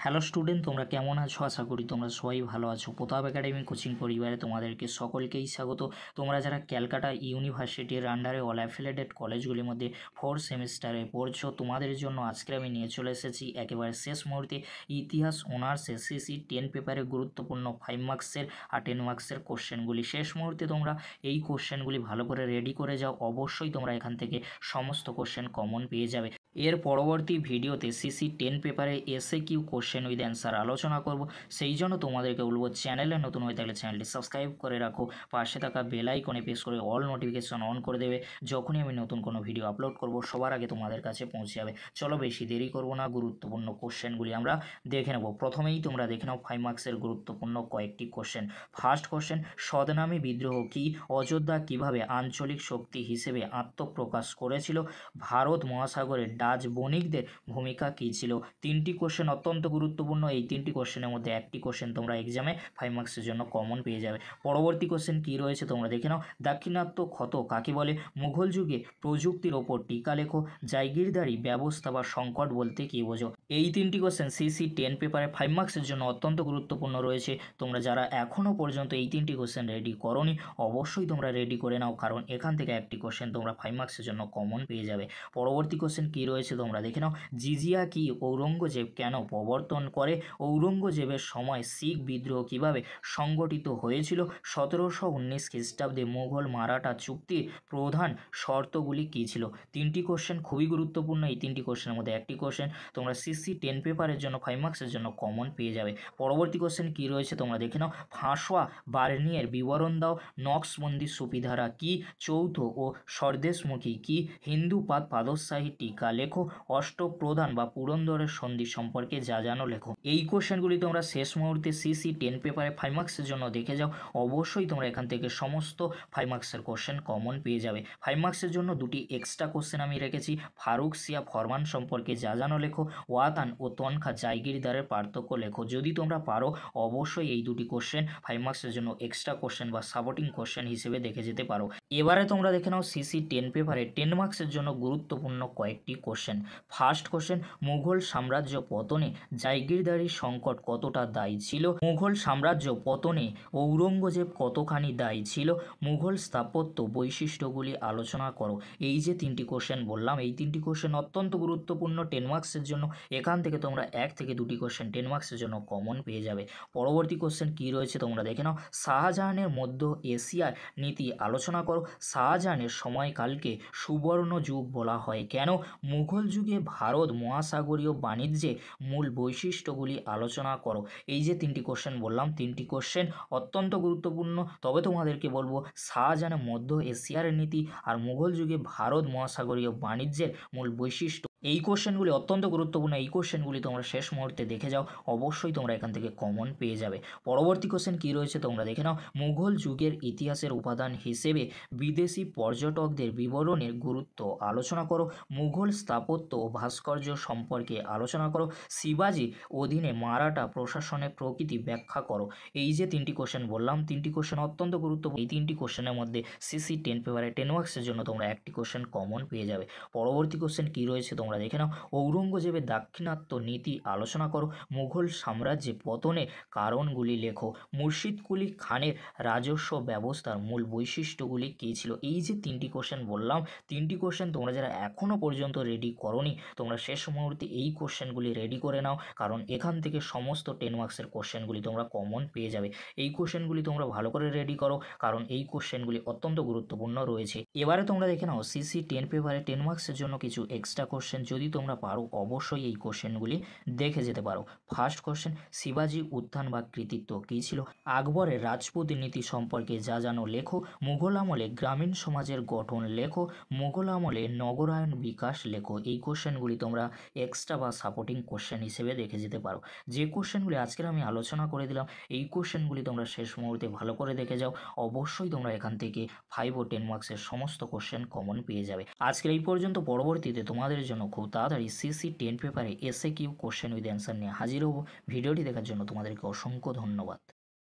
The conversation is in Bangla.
হ্যালো স্টুডেন্ট, তোমরা কেমন আছো? আশা করি তোমরা সবাই ভালো আছো। প্রতাপ একাডেমি কোচিং পরিবারে তোমাদেরকে সকলকেই স্বাগত। তোমরা যারা ক্যালকাটা ইউনিভার্সিটির আন্ডারে অল অ্যাফিলিয়েটেড কলেজগুলির মধ্যে 4 সেমিস্টারে পড়ছো, তোমাদের জন্য আজকে আমি নিয়ে চলে এসেছি একেবারে শেষ মুহূর্তে ইতিহাস অনার্স এসএসসি 10 পেপারে গুরুত্বপূর্ণ 5 মার্কসের আর 10 মার্কসের কোশ্চেনগুলি। শেষ মুহূর্তে তোমরা এই কোশ্চেনগুলি ভালো করে রেডি করে যাও, অবশ্যই তোমরা এখান থেকে সমস্ত কোশ্চেন কমন পেয়ে যাবে। এর পরবর্তী ভিডিওতে সিসি 10 পেপারে এসে কিউ কোশ্চেন উইথ অ্যান্সার আলোচনা করব। সেই জন্য তোমাদেরকে বলবো, চ্যানেলে নতুন হয়ে থাকলে চ্যানেলটি সাবস্ক্রাইব করে রাখো, পাশে থাকা বেল আইকনে প্রেস করে অল নোটিফিকেশন অন করে দেবে। যখনই আমি নতুন কোনো ভিডিও আপলোড করব সবার আগে তোমাদের কাছে পৌঁছে যাবে। চলো বেশি দেরি করব না, গুরুত্বপূর্ণ কোশ্চেনগুলি আমরা দেখে নেব। প্রথমেই তোমরা দেখে নাও 5 মার্কসের গুরুত্বপূর্ণ কয়েকটি কোশ্চেন। ফার্স্ট কোশ্চেন, সদনামী বিদ্রোহ কি? অযোধ্যা কিভাবে আঞ্চলিক শক্তি হিসেবে আত্মপ্রকাশ করেছিল? ভারত মহাসাগরের ডাচ বণিকদের ভূমিকা কী ছিল? তিনটি কোশ্চেন অত্যন্ত গুরুত্বপূর্ণ। এই তিনটি কোশ্চেনের মধ্যে একটি কোশ্চেন তোমরা এক্সামে 5 মার্কসের জন্য কমন পেয়ে যাবে। পরবর্তী কোশ্চেন কী রয়েছে তোমরা দেখে নাও। দাক্ষিণাত্য ক্ষত কাকে বলে? মুঘল যুগে প্রযুক্তির ওপর টিকা লেখো। জায়গিরদারি ব্যবস্থা বা সংকট বলতে কী বোঝো? এই তিনটি কোশ্চেন সিসি 10 পেপারে 5 মার্কসের জন্য অত্যন্ত গুরুত্বপূর্ণ রয়েছে। তোমরা যারা এখনও পর্যন্ত এই তিনটি কোশ্চেন রেডি করোনি, অবশ্যই তোমরা রেডি করে নাও, কারণ এখান থেকে একটি কোশ্চেন তোমরা 5 মার্কসের জন্য কমন পেয়ে যাবে। পরবর্তী কোশ্চেন কী রয়েছে তোমরা দেখে নাও। জিজিয়া কি ঔরঙ্গজেব কেন প্রবর্তন করে? ঔরঙ্গজেবের সময় শিখ বিদ্রোহ কিভাবে সংগঠিত হয়েছিল? 1719 খ্রিস্টাব্দে মুঘল মারাঠা চুক্তির প্রধান শর্তগুলি কী ছিল? তিনটি কোশ্চেন খুবই গুরুত্বপূর্ণ। এই তিনটি কোশ্চেনের মধ্যে একটি কোশ্চেন তোমরা সিসি 10 পেপারের জন্য 5 মার্কসের জন্য কমন পেয়ে যাবে। পরবর্তী কোশ্চেন কী রয়েছে তোমরা দেখে নাও। ফাঁসোয়া বার্নিয়ের বিবরণ দাও। নকশবন্দি সুবিধারা কি? চৌথ ও স্বদেশমুখী কি? হিন্দুপাদ পাদশাহী টিকা লেখো। অষ্টপ্রধান বা পুরন্দরের সন্ধি সম্পর্কে যা জানো লেখো। এই কোশ্চেনগুলি তোমরা শেষ মুহূর্তে সিসি 10 পেপারে 5 মার্কসের জন্য দেখে যাও, অবশ্যই তোমরা এখান থেকে সমস্ত 5 মার্কসের কোশ্চেন কমন পেয়ে যাবে। 5 মার্কসের জন্য দুটি এক্সট্রা কোশ্চেন আমি রেখেছি। ফারুক সিয়া ফরমান সম্পর্কে যা জানো লেখো। ওয়াতান ও তনখা জায়গিরদারের পার্থক্য লেখো। যদি তোমরা পারো, অবশ্যই এই দুটি কোশ্চেন 5 মার্কসের জন্য এক্সট্রা কোশ্চেন বা সাপোর্টিং কোশ্চেন হিসেবে দেখে যেতে পারো। এবারে তোমরা দেখে নাও সিসি 10 পেপারে 10 মার্কসের জন্য গুরুত্বপূর্ণ কয়েকটি কোশ্চেন। ফার্স্ট কোশ্চেন, মুঘল সাম্রাজ্য পতনে জায়গিরদারির সংকট কতটা দায়ী ছিল? মুঘল সাম্রাজ্য পতনে ঔরঙ্গজেব কতখানি দায়ী ছিল? মুঘল স্থাপত্য বৈশিষ্ট্যগুলি আলোচনা করো। এই যে তিনটি কোশ্চেন বললাম, এই তিনটি কোশ্চেন অত্যন্ত গুরুত্বপূর্ণ 10 মার্কসের জন্য। এখান থেকে তোমরা 1 থেকে 2টি কোশ্চেন 10 মার্কসের জন্য কমন পেয়ে যাবে। পরবর্তী কোশ্চেন কী রয়েছে তোমরা দেখে নাও। শাহজাহানের মধ্য এশিয়ার নীতি আলোচনা করো। শাহজাহানের সময়কালকে সুবর্ণ যুগ বলা হয় কেন? মুঘল যুগে ভারত মহাসাগরীয় বাণিজ্যে মূল বৈশিষ্ট্যগুলি আলোচনা করো। এই যে তিনটি কোশ্চেন বললাম, তিনটি কোশ্চেন অত্যন্ত গুরুত্বপূর্ণ। তবে তোমাদেরকে বলবো, শাহজাহানের মধ্য এশিয়ার নীতি আর মুঘল যুগে ভারত মহাসাগরীয় বাণিজ্যের মূল বৈশিষ্ট্য, এই কোশ্চেনগুলি অত্যন্ত গুরুত্বপূর্ণ। এই কোশ্চেনগুলি তোমরা শেষ মুহূর্তে দেখে যাও, অবশ্যই তোমরা এখান থেকে কমন পেয়ে যাবে। পরবর্তী কোশ্চেন কী রয়েছে তোমরা দেখে নাও। মুঘল যুগের ইতিহাসের উপাদান হিসেবে বিদেশি পর্যটকদের বিবরণের গুরুত্ব আলোচনা করো। মুঘল স্থাপত্য ও ভাস্কর্য সম্পর্কে আলোচনা করো। শিবাজি অধীনে মারাঠা প্রশাসনের প্রকৃতি ব্যাখ্যা করো। এই যে তিনটি কোশ্চেন বললাম, তিনটি কোশ্চেন অত্যন্ত গুরুত্বপূর্ণ। এই তিনটি কোশ্চেনের মধ্যে সিসি 10 পেপারে 10 মার্কসের জন্য তোমরা একটি কোশ্চেন কমন পেয়ে যাবে। পরবর্তী কোশ্চেন কী রয়েছে তোমরা দেখে নাও। ঔরঙ্গজেবের দাক্ষিণাত্য নীতি আলোচনা করো। মুঘল সাম্রাজ্যে পতনের কারণগুলি লেখো। মুর্শিদ কুলি খানের রাজস্ব ব্যবস্থার মূল বৈশিষ্ট্যগুলি কী ছিল? এই যে তিনটি কোশ্চেন বললাম, তিনটি কোশ্চেন তোমরা যারা এখনও পর্যন্ত রেডি করোনি, তোমরা শেষ মুহূর্তে এই কোশ্চেনগুলি রেডি করে নাও, কারণ এখান থেকে সমস্ত 10 মার্কসের কোশ্চেনগুলি তোমরা কমন পেয়ে যাবে। এই কোশ্চেনগুলি তোমরা ভালো করে রেডি করো, কারণ এই কোশ্চেনগুলি অত্যন্ত গুরুত্বপূর্ণ রয়েছে। এবারে তোমরা দেখে নাও সিসি 10 পেপারে 10 মার্কসের জন্য কিছু এক্সট্রা কোশ্চেন। যদি তোমরা পারো, অবশ্যই এই কোশ্চেনগুলি দেখে যেতে পারো। ফার্স্ট কোশ্চেন, শিবাজি উত্থান বা কৃতিত্ব কী ছিল? আকবরের রাজপুত নীতি সম্পর্কে যা জানো লেখো। মুঘল আমলে গ্রামীণ সমাজের গঠন লেখো। মুঘল আমলে নগরায়ণ বিকাশ লেখো। এই কোশ্চেনগুলি তোমরা এক্সট্রা বা সাপোর্টিং কোশ্চেন হিসেবে দেখে যেতে পারো। যে কোশ্চেনগুলি আজকের আমি আলোচনা করে দিলাম, এই কোশ্চেনগুলি তোমরা শেষ মুহূর্তে ভালো করে দেখে যাও, অবশ্যই তোমরা এখান থেকে 5 ও 10 মার্কসের সমস্ত কোশ্চেন কমন পেয়ে যাবে। আজকের এই পর্যন্ত। পরবর্তীতে তোমাদের জন্য খুব তাড়াতাড়ি সিসি 10 পেপারে SA Q question with answer নিয়ে হাজির হব। ভিডিওটি দেখার জন্য তোমাদেরকে অসংখ্য ধন্যবাদ।